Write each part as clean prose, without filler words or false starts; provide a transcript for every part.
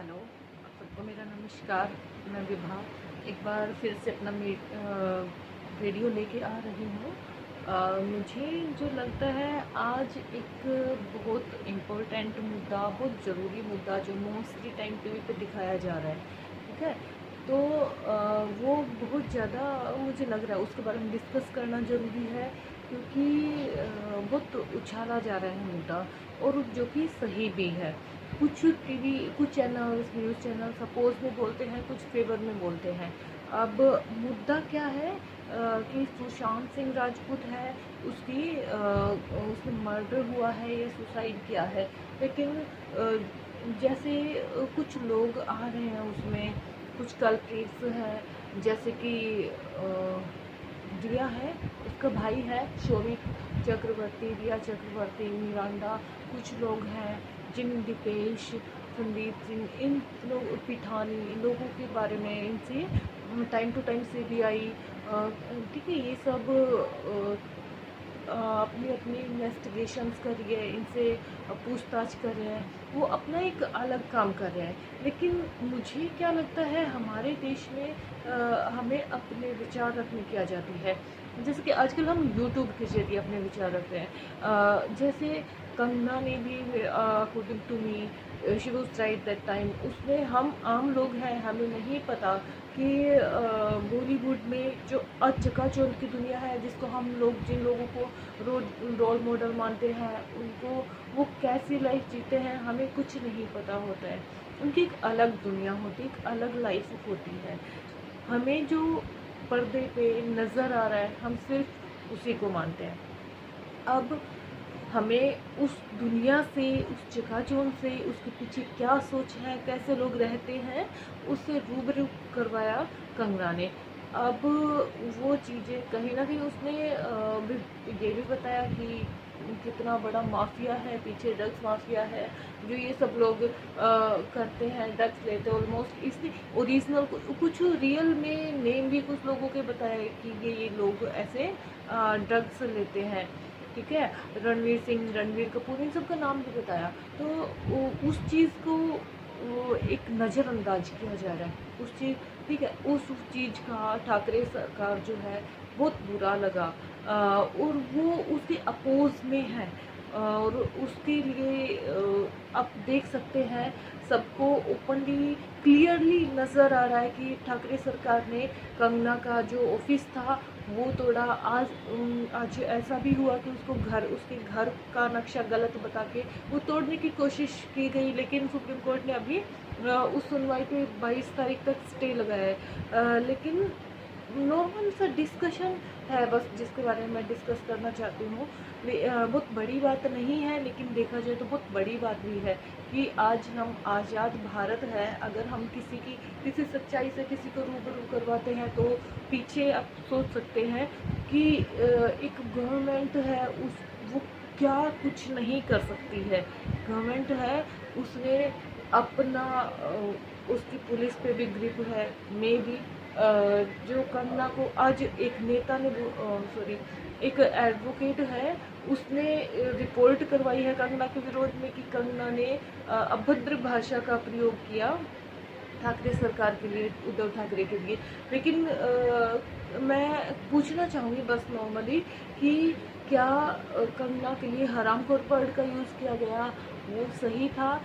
Hello, आप सबको मेरा नमस्कार। मैं विभा एक बार फिर से अपना वीडियो लेके आ रही हूँ। मुझे जो लगता है आज एक बहुत इम्पोर्टेंट मुद्दा, बहुत ज़रूरी मुद्दा जो मोस्टली टाइम टीवी पे दिखाया जा रहा है, ठीक है। तो वो बहुत ज़्यादा मुझे लग रहा है उसके बारे में डिस्कस करना ज़रूरी है, क्योंकि बहुत उछाला जा रहा है मुद्दा, और जो कि सही भी है। कुछ टीवी, कुछ चैनल्स, न्यूज़ चैनल सपोज में बोलते हैं, कुछ फेवर में बोलते हैं। अब मुद्दा क्या है कि सुशांत सिंह राजपूत है, उसने मर्डर हुआ है या सुसाइड किया है। लेकिन जैसे कुछ लोग आ रहे हैं उसमें, कुछ कल्प्रिट्स हैं, जैसे कि दिया है, उसका भाई है शोभिक चक्रवर्ती, दिया चक्रवर्ती, मिरांडा, कुछ लोग हैं जिन दीपेश, संदीप सिंह, इन लोग पिठानी, इन लोगों के बारे में इनसे टाइम टू टाइम सीबीआई, ठीक है, ये सब अपनी अपनी इन्वेस्टिगेशंस कर रही है, इनसे पूछताछ कर रहे हैं, वो अपना एक अलग काम कर रहे हैं। लेकिन मुझे क्या लगता है, हमारे देश में हमें अपने विचार रखने की आज़ादी है। जैसे कि आजकल हम यूट्यूब के जरिए अपने विचार रख रहे हैं। जैसे कंगना ने भी, according to me, she was right that time, उसमें हम आम लोग हैं, हमें नहीं पता कि बॉलीवुड में जो चकाचौंध की दुनिया है, जिसको हम लोग, जिन लोगों को रोल मॉडल मानते हैं, उनको वो कैसी लाइफ जीते हैं हमें कुछ नहीं पता होता है। उनकी एक अलग दुनिया होती है, एक अलग लाइफ होती है। हमें जो पर्दे पे नज़र आ रहा है, हम सिर्फ उसी को मानते हैं। अब हमें उस दुनिया से, उस चकाचौंध से, उसके पीछे क्या सोच है, कैसे लोग रहते हैं, उससे रूबरू करवाया कंगना ने। अब वो चीज़ें कहीं ना कहीं उसने ये भी बताया कि कितना बड़ा माफिया है पीछे, ड्रग्स माफिया है, जो ये सब लोग करते हैं, ड्रग्स लेते हैं ऑलमोस्ट। इसलिए ओरिजिनल कुछ रियल में नेम भी कुछ लोगों के बताए कि ये लोग ऐसे ड्रग्स लेते हैं, ठीक है। रणवीर सिंह, रणवीर कपूर, इन सब का नाम भी बताया। तो उस चीज़ को वो एक नज़रअंदाज किया जा रहा है, उस चीज़, ठीक है, उस चीज़ का ठाकरे सरकार जो है बहुत बुरा लगा, और वो उसके अपोज में है, और उसके लिए आप देख सकते हैं, सबको ओपनली क्लियरली नज़र आ रहा है कि ठाकरे सरकार ने कंगना का जो ऑफिस था वो तोड़ा। आज ऐसा भी हुआ कि उसके घर का नक्शा गलत बता के वो तोड़ने की कोशिश की गई, लेकिन सुप्रीम कोर्ट ने अभी उस सुनवाई पे 22 तारीख तक स्टे लगाया है। लेकिन नॉर्मल सा डिस्कशन है बस, जिसके बारे में मैं डिस्कस करना चाहती हूँ। बहुत बड़ी बात नहीं है, लेकिन देखा जाए तो बहुत बड़ी बात भी है कि आज हम आज़ाद भारत है। अगर हम किसी सच्चाई से किसी को रूबरू करवाते हैं, तो पीछे आप सोच सकते हैं कि एक गवर्नमेंट है, वो क्या कुछ नहीं कर सकती है। गवर्नमेंट है, उसने अपना उसकी पुलिस पे भी ग्रिप है, मे भी जो कंगना को आज एक नेता ने, सॉरी, एक एडवोकेट है, उसने रिपोर्ट करवाई है कंगना के विरोध में कि कंगना ने अभद्र भाषा का प्रयोग किया ठाकरे सरकार के लिए, उद्धव ठाकरे के लिए। लेकिन मैं पूछना चाहूँगी बस नॉर्मली कि क्या कंगना के लिए हरामखोर वर्ड का यूज़ किया गया, वो सही था?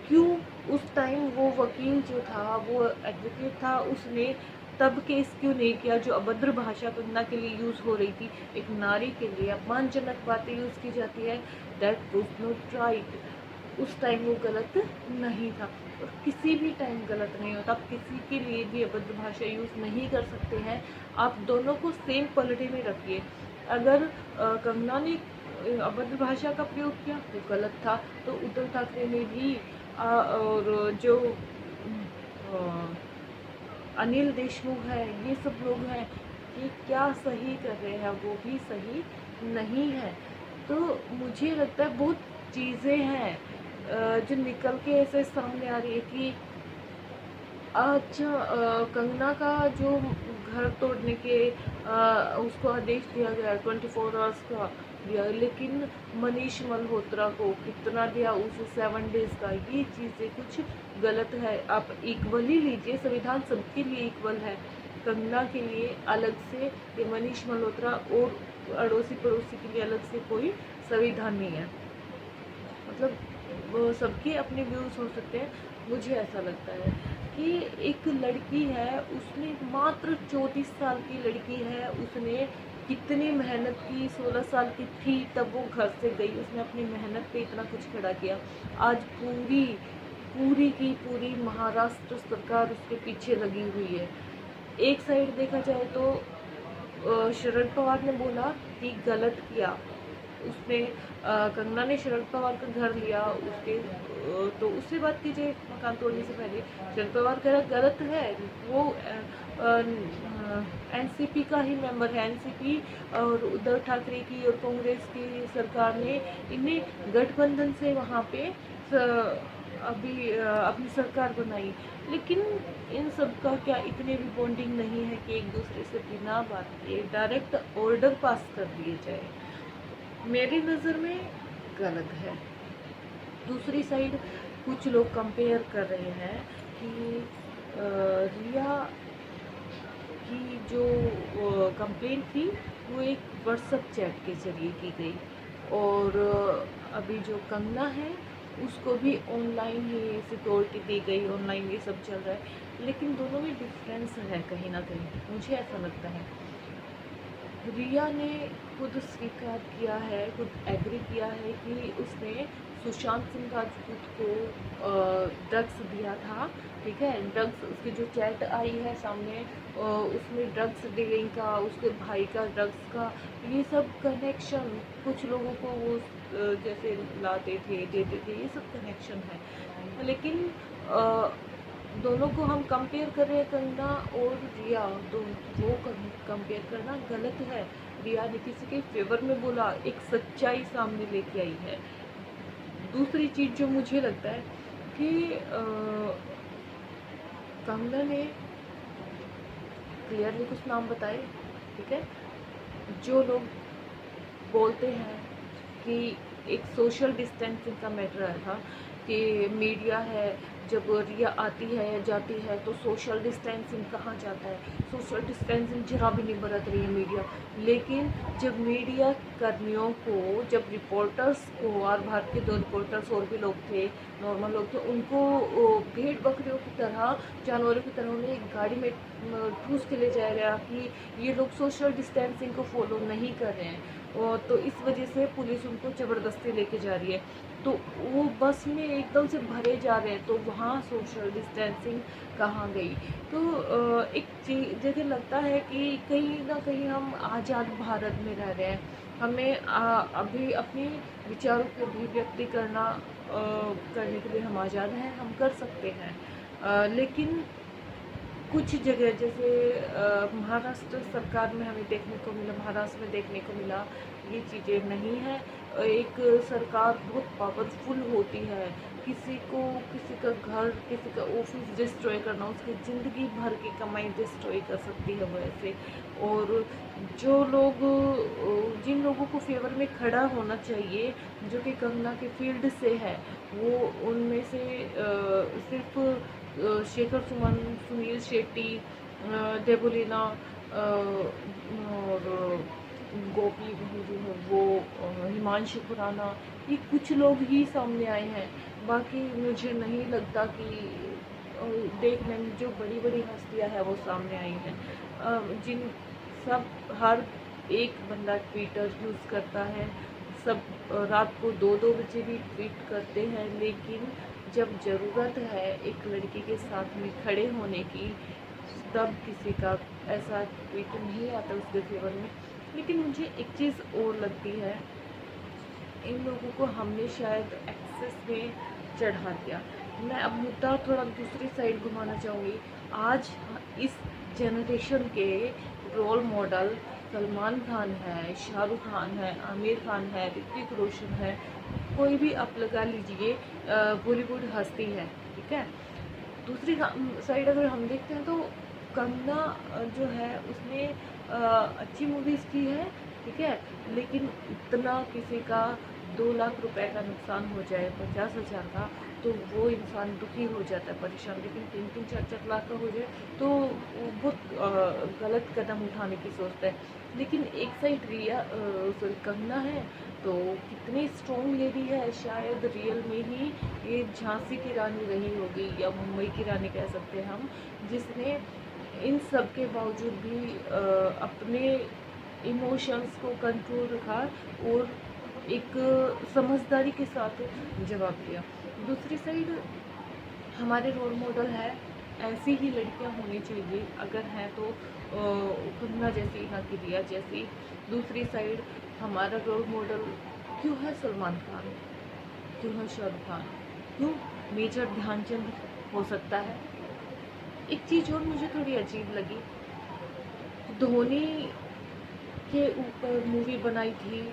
क्यों उस टाइम वो वकील जो था, वो एडवोकेट था, उसने तब केस क्यों नहीं किया? जो अभद्र भाषा कंगना के लिए यूज़ हो रही थी, एक नारी के लिए अपमानजनक बातें यूज़ की जाती है, दैट वाज नॉट राइट। उस टाइम वो गलत नहीं था, और किसी भी टाइम गलत नहीं होता। आप किसी के लिए भी अभद्र भाषा यूज़ नहीं कर सकते हैं। आप दोनों को सेम क्वालिटी में रखिए। अगर कंगना ने अभद्र भाषा का प्रयोग किया तो गलत था, तो उद्धव ठाकरे ने भी और जो अनिल देशमुख है, ये सब लोग हैं, ये क्या सही कर रहे हैं? वो भी सही नहीं है। तो मुझे लगता है बहुत चीज़ें हैं जो निकल के ऐसे सामने आ रही है कि अच्छा, कंगना का जो घर तोड़ने के उसको आदेश दिया गया 24 आवर्स का, दिया, लेकिन मनीष मल्होत्रा को कितना दिया उसे 7 डेज का। ये चीज़ें कुछ गलत है। आप इक्वल ही लीजिए, संविधान सबके लिए इक्वल है। कंगना के लिए अलग से, ये मनीष मल्होत्रा और अड़ोसी पड़ोसी के लिए अलग से कोई संविधान नहीं है। मतलब वो सबके अपने व्यूज़ हो सकते हैं। मुझे ऐसा लगता है कि एक लड़की है, उसने मात्र 34 साल की लड़की है, उसने कितनी मेहनत की। 16 साल की थी तब वो घर से गई, उसने अपनी मेहनत पे इतना कुछ खड़ा किया। आज पूरी पूरी की पूरी महाराष्ट्र सरकार उसके पीछे लगी हुई है। एक साइड देखा जाए तो शरद पवार ने बोला कि गलत किया उसने, कंगना ने शरद पवार का घर लिया उसके, तो उससे बात कीजिए मकान तोड़ने से पहले। शरद पवार कह रहा गलत है, वो एनसीपी का ही मेंबर है। एनसीपी और उद्धव ठाकरे की और कांग्रेस की सरकार ने इन्हें गठबंधन से वहाँ पे अभी अपनी सरकार बनाई। लेकिन इन सब का क्या इतने भी बॉन्डिंग नहीं है कि एक दूसरे से बिना बात किए डायरेक्ट ऑर्डर पास कर दिए जाए। मेरी नज़र में गलत है। दूसरी साइड कुछ लोग कंपेयर कर रहे हैं कि रिया की जो कंप्लेंट थी वो एक व्हाट्सएप चैट के जरिए की गई, और अभी जो कंगना है उसको भी ऑनलाइन ही सिक्योरिटी दी गई, ऑनलाइन ये सब चल रहा है। लेकिन दोनों में डिफरेंस है कहीं ना कहीं, मुझे ऐसा लगता है। रिया ने खुद स्वीकार किया है, खुद एग्री किया है कि उसने सुशांत सिंह राजपूत को ड्रग्स दिया था। ठीक है, ड्रग्स, उसकी जो चैट आई है सामने, उसमें ड्रग्स डीलिंग का, उसके भाई का ड्रग्स का, ये सब कनेक्शन कुछ लोगों को वो जैसे लाते थे देते थे, ये सब कनेक्शन है। लेकिन दोनों को हम कंपेयर कर रहे हैं, कंगना और रिया, तो वो कंपेयर करना गलत है। रिया ने किसी के फेवर में बोला, एक सच्चाई सामने लेके आई है। दूसरी चीज़ जो मुझे लगता है कि कंगना ने क्लियरली कुछ नाम बताए, ठीक है। जो लोग बोलते हैं कि एक सोशल डिस्टेंसिंग का मैटर आया था कि मीडिया है, जब रिया आती है या जाती है तो सोशल डिस्टेंसिंग कहाँ जाता है, सोशल डिस्टेंसिंग जरा भी नहीं बरत रही है मीडिया। लेकिन जब मीडिया कर्मियों को, जब रिपोर्टर्स को, और भारत के 2 रिपोर्टर्स और भी लोग थे, नॉर्मल लोग थे, उनको भेड़ बकरियों की तरह, जानवरों की तरह उन्हें एक गाड़ी में ठूस के ले जाया गया कि ये लोग सोशल डिस्टेंसिंग को फॉलो नहीं कर रहे हैं, और तो इस वजह से पुलिस उनको ज़बरदस्ती लेके जा रही है। तो वो बस में एकदम से भरे जा रहे हैं, तो वहाँ सोशल डिस्टेंसिंग कहाँ गई। तो एक चीज़ जगह लगता है कि कहीं ना कहीं हम आज़ाद भारत में रह रहे हैं, हमें अभी अपने विचारों की अभिव्यक्ति करने के लिए हम आज़ाद हैं, हम कर सकते हैं। लेकिन कुछ जगह जैसे महाराष्ट्र सरकार में हमें देखने को मिला, महाराष्ट्र में देखने को मिला, ये चीज़ें नहीं है। एक सरकार बहुत पावरफुल होती है, किसी का घर, किसी का ऑफिस डिस्ट्रॉय करना, उसकी ज़िंदगी भर की कमाई डिस्ट्रॉय कर सकती है वैसे। और जो लोग, जिन लोगों को फेवर में खड़ा होना चाहिए, जो कि कंगना के फील्ड से है, वो उनमें से सिर्फ शेखर सुमन, सुनील शेट्टी, देवलीना और गोपी बहू जो है वो, हिमांशु खुराना, ये कुछ लोग ही सामने आए हैं। बाकी मुझे नहीं लगता कि देखने में जो बड़ी बड़ी हस्तियां हैं वो सामने आई हैं। जिन सब, हर एक बंदा ट्विटर यूज़ करता है, सब रात को 2-2 बजे भी ट्वीट करते हैं, लेकिन जब ज़रूरत है एक लड़की के साथ में खड़े होने की, तब किसी का ऐसा ट्वीट नहीं आता उसके फेवर में। लेकिन मुझे एक चीज़ और लगती है, इन लोगों को हमने शायद एक्सेस में चढ़ा दिया। मैं अब मुद्दा थोड़ा दूसरी साइड घुमाना चाहूँगी। आज इस जनरेशन के रोल मॉडल सलमान खान है, शाहरुख खान है, आमिर खान है, ऋतिक रोशन है, कोई भी आप लगा लीजिए, बॉलीवुड हस्ती है, ठीक है। दूसरी साइड अगर हम देखते हैं तो कंगना जो है उसने अच्छी मूवीज़ की है, ठीक है। लेकिन इतना किसी का 2 लाख रुपए का नुकसान हो जाए, 50,000 का, तो वो इंसान दुखी हो जाता है, परेशान। लेकिन 3-3, 4-4 लाख का हो जाए तो वो बहुत गलत कदम उठाने की सोचता है। लेकिन एक साइड सॉरी कंगना है, तो कितनी स्ट्रॉन्ग लेडी है, शायद रियल में ही ये झांसी की रानी रही होगी या मुंबई की रानी कह सकते हैं हम, जिसने इन सब के बावजूद भी अपने इमोशंस को कंट्रोल रखा और एक समझदारी के साथ जवाब दिया। दूसरी साइड हमारे रोल मॉडल है, ऐसी ही लड़कियां होनी चाहिए, अगर हैं तो कंगना जैसी, ना कि रिया जैसी। दूसरी साइड हमारा रोल मॉडल क्यों है सलमान खान, क्यों है शाहरुख खान, क्यों मेजर ध्यानचंद हो सकता है। एक चीज़ और मुझे थोड़ी अजीब लगी, धोनी के ऊपर मूवी बनाई थी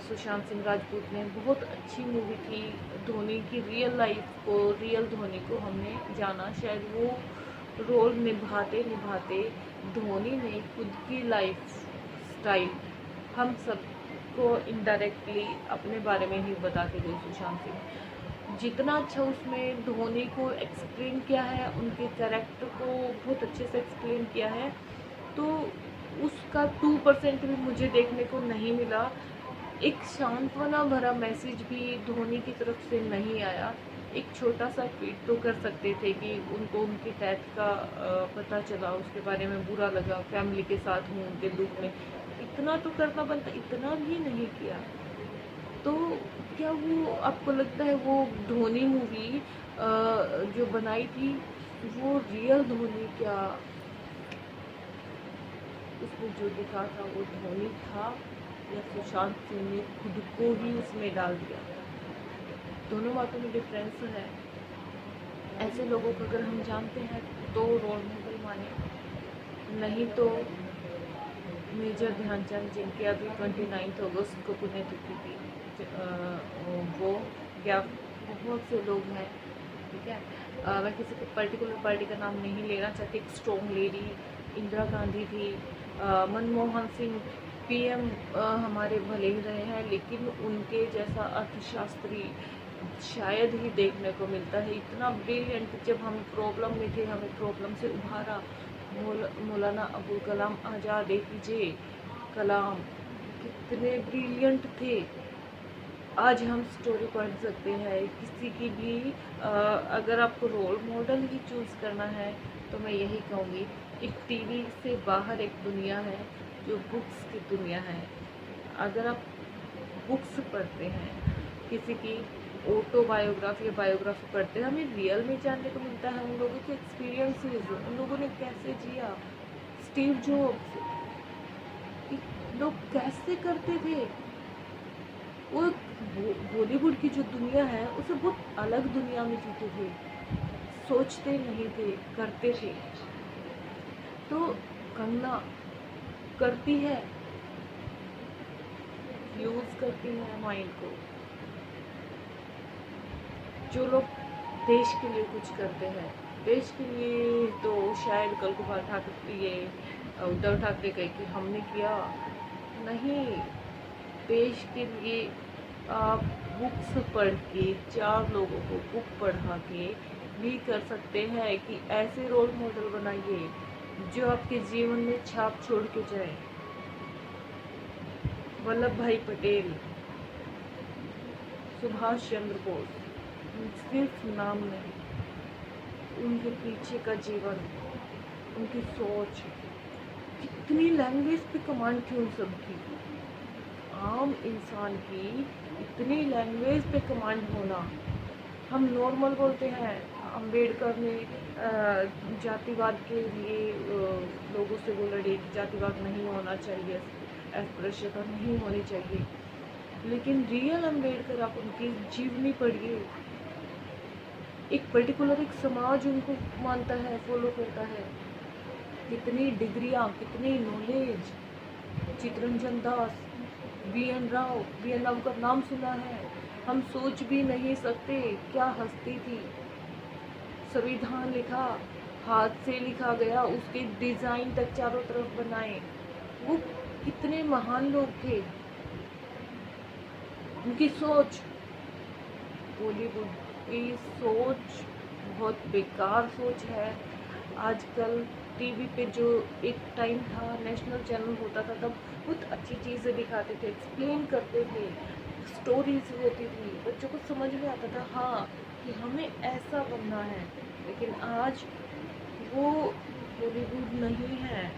सुशांत सिंह राजपूत ने, बहुत अच्छी मूवी थी। धोनी की रियल लाइफ को, रियल धोनी को हमने जाना, शायद वो रोल निभाते निभाते धोनी ने खुद की लाइफ स्टाइल हम सबको इनडायरेक्टली अपने बारे में ही बता के गई सुशांत सिंह। जितना अच्छा उसमें धोनी को एक्सप्लेन किया है, उनके कैरेक्टर को बहुत अच्छे से एक्सप्लेन किया है, तो उसका 2% भी मुझे देखने को नहीं मिला। एक सांत्वना भरा मैसेज भी धोनी की तरफ से नहीं आया। एक छोटा सा ट्वीट तो कर सकते थे कि उनको उनकी डेथ का पता चला, उसके बारे में बुरा लगा, फैमिली के साथ हूँ उनके दुख में, इतना तो करना बनता, इतना भी नहीं किया। तो क्या वो आपको लगता है वो धोनी मूवी जो बनाई थी वो रियल धोनी, क्या उसमें जो दिखा था वो धोनी था, या सुशांत सिंह ने खुद को ही उसमें डाल दिया? दोनों बातों में डिफरेंस है। ऐसे लोगों को अगर हम जानते हैं तो रोल मॉडल माने, नहीं तो मेजर ध्यानचंद, जिनके अभी 29 अगस्त को पुण्यतिथि थी, वो, या बहुत से लोग हैं, ठीक है। मैं किसी पर्टिकुलर पार्टी का नाम नहीं लेना चाहती। एक स्ट्रॉन्ग लेडी इंदिरा गांधी थी, मनमोहन सिंह पीएम हमारे भले ही रहे हैं, लेकिन उनके जैसा अर्थशास्त्री शायद ही देखने को मिलता है। इतना ब्रिलियंट, जब हम प्रॉब्लम में थे हमें प्रॉब्लम से उभारा। मौलाना अबुल कलाम आज़ाद, APJ कलाम, कितने ब्रिलियंट थे। आज हम स्टोरी पढ़ सकते हैं किसी की भी। अगर आपको रोल मॉडल ही चूज़ करना है तो मैं यही कहूँगी, एक टीवी से बाहर एक दुनिया है जो बुक्स की दुनिया है। अगर आप बुक्स पढ़ते हैं, किसी की ऑटोबायोग्राफी या बायोग्राफी पढ़ते हैं, हमें रियल में जानने को मिलता है उन लोगों के एक्सपीरियंसेस, उन लोगों ने कैसे जिया। स्टीव जॉब्स, लोग कैसे करते थे, वो बॉलीवुड की जो दुनिया है उसे बहुत अलग दुनिया में जीते थे, सोचते नहीं थे, करते थे। तो कंगना करती है, यूज करती है माइंड को। जो लोग देश के लिए कुछ करते हैं, देश के लिए, तो शायद कल कुमार ठाकुर, ये उद्धव ठाकरे कहे कि हमने किया नहीं। देश के लिए आप बुक्स पढ़ के, 4 लोगों को बुक पढ़ा के भी कर सकते हैं कि ऐसे रोल मॉडल बनाइए जो आपके जीवन में छाप छोड़ के जाए। वल्लभ भाई पटेल, सुभाष चंद्र बोस, सिर्फ नाम नहीं, उनके पीछे का जीवन, उनकी सोच, कितनी लैंग्वेज पे कमांड थी उन सब की। आम इंसान की इतनी लैंग्वेज पे कमांड होना, हम नॉर्मल बोलते हैं। अम्बेडकर ने जातिवाद के लिए लोगों से वो लड़े कि जातिवाद नहीं होना चाहिए, अस्पृश्यता नहीं होनी चाहिए। लेकिन रियल अम्बेडकर, आप उनकी जीवनी पढ़िए, एक पर्टिकुलर एक समाज उनको मानता है, फॉलो करता है। कितनी डिग्रियाँ, कितनी नॉलेज। चितरंजन दास, BN राव का नाम सुना है, हम सोच भी नहीं सकते क्या हस्ती थी। संविधान लिखा, हाथ से लिखा गया, उसके डिज़ाइन तक चारों तरफ बनाए। वो कितने महान लोग थे, उनकी सोच। बॉलीवुड की सोच बहुत बेकार सोच है आजकल। टीवी पे जो एक टाइम था, नेशनल चैनल होता था, तब बहुत अच्छी चीज़ें दिखाते थे, एक्सप्लेन करते थे, स्टोरीज होती थी, बच्चों को समझ में आता था हाँ कि हमें ऐसा बनना है। लेकिन आज वो बॉलीवुड नहीं है,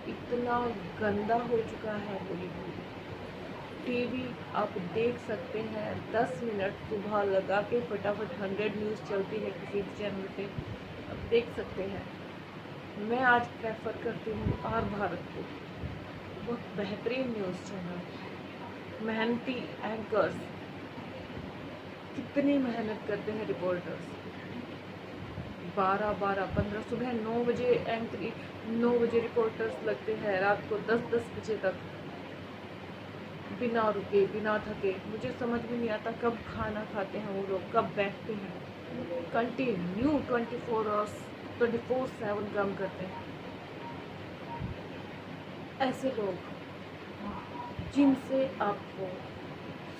इतना गंदा हो चुका है बॉलीवुड। टीवी आप देख सकते हैं, 10 मिनट सुबह लगा के फटाफट 100 न्यूज़ चलती है किसी चैनल पे, आप देख सकते हैं। मैं आज प्रेफर करती हूँ आर भारत को, बहुत बेहतरीन न्यूज़ चैनल, मेहनती एंकर्स, कितनी मेहनत करते हैं रिपोर्टर्स, 12-12, 15 सुबह 9 बजे एंकरी, 9 बजे रिपोर्टर्स लगते हैं, रात को 10-10 बजे तक, बिना रुके बिना थके। मुझे समझ में नहीं आता कब खाना खाते हैं वो लोग, कब बैठते हैं। कंटिन्यू 24/7 काम करते हैं। ऐसे लोग जिनसे आपको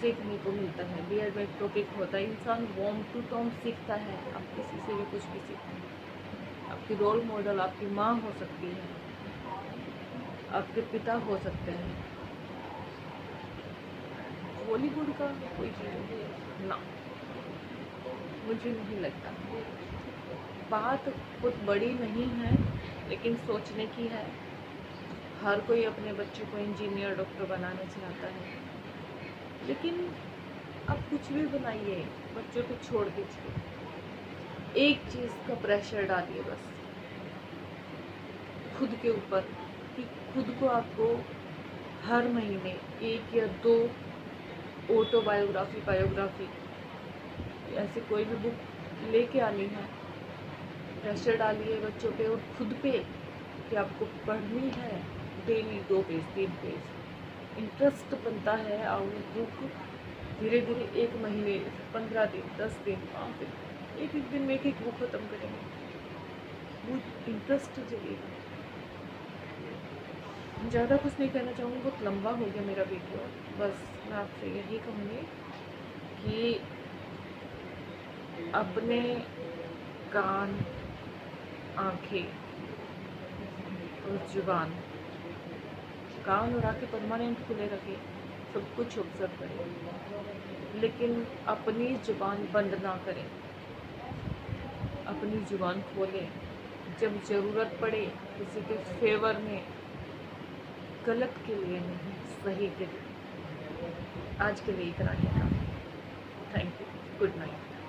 सीखने को मिलता है। बीयर में एक टॉपिक होता है, इंसान वॉर्म टू टॉम सीखता है। आप किसी से भी कुछ भी सीखते हैं। आपकी रोल मॉडल आपकी माँ हो सकती है, आपके पिता हो सकते हैं। बॉलीवुड का कोई हीरो ना, मुझे नहीं लगता। बात बहुत बड़ी नहीं है, लेकिन सोचने की है। हर कोई अपने बच्चे को इंजीनियर डॉक्टर बनाना चाहता है, लेकिन आप कुछ भी बनाइए, बच्चों को छोड़ दीजिए। एक चीज़ का प्रेशर डालिए बस खुद के ऊपर, कि खुद को आपको हर महीने 1 या 2 ऑटोबायोग्राफी, बायोग्राफी, ऐसी कोई भी बुक लेके आनी है। प्रेशर डालिए बच्चों पे और खुद पे कि आपको पढ़नी है डेली 2 पेज 3 पेज। इंटरेस्ट बनता है और बुक धीरे धीरे 1 महीने, 15 दिन, 10 दिन, फिर एक दिन में एक बुक ख़त्म करेंगे। वो इंटरेस्ट जगेगा। ज़्यादा कुछ नहीं कहना चाहूँगी, बहुत लंबा हो गया मेरा वीडियो। बस मैं आपसे यही कहूँगी कि अपने कान, आँखें और जुबान, कान और आँखें परमानेंट खुले रखें, सब कुछ ऑब्जर्व करें, लेकिन अपनी जुबान बंद ना करें। अपनी जुबान खोलें जब ज़रूरत पड़े, किसी के फेवर में, गलत के लिए नहीं, सही के लिए। आज के लिए इतना ही था। Thank you, good night.